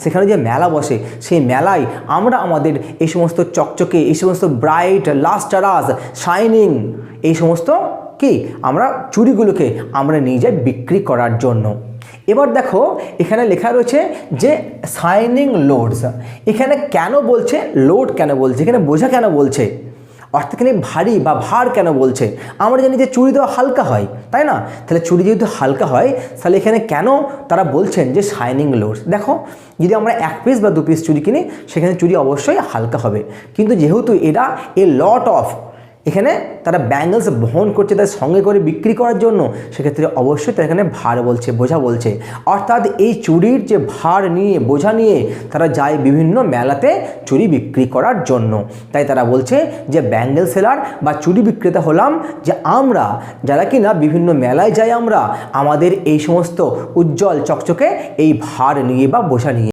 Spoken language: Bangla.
সেখানে যে মেলা বসে সেই মেলায় আমরা আমাদের এই সমস্ত চকচকে, এই সমস্ত ব্রাইট, লাস্টারাস, শাইনিং এই সমস্ত কি আমরা চুড়িগুলোকে আমরা নিয়ে যাই বিক্রি করার জন্য। এবার দেখো এখানে লেখা রয়েছে যে শাইনিং লোডস। এখানে কেন বলছে লোড, কেন বলছে, এখানে বোঝা কেন বলছে, অর্থাৎ এখানে ভারী বা ভার কেন বলছে? আমরা জানি যে চুড়ি তো হালকা হয়, তাই না? তাহলে চুড়ি যেহেতু হালকা হয় তাহলে এখানে কেন তারা বলছেন যে শাইনিং লোডস? দেখো যদি আমরা 1 পিস বা 2 পিস চুড়ি কিনি সেখানে চুড়ি অবশ্যই হালকা হবে, কিন্তু যেহেতু এরা লট অফ এখানে তারা ব্যাঙ্গলস বহন করছে তার সঙ্গে করে বিক্রি করার জন্য, সেক্ষেত্রে অবশ্যই তারা এখানে ভার বলছে, বোঝা বলছে। অর্থাৎ এই চুড়ির যে ভার নিয়ে, বোঝা নিয়ে তারা যায় বিভিন্ন মেলাতে চুড়ি বিক্রি করার জন্য। তাই তারা বলছে যে ব্যাঙ্গেল সেলার বা চুড়ি বিক্রেতা হলাম যে আমরা যারা কিনা বিভিন্ন মেলায় যাই, আমরা আমাদের এই সমস্ত উজ্জ্বল চকচকে এই ভার নিয়ে বা বোঝা নিয়ে।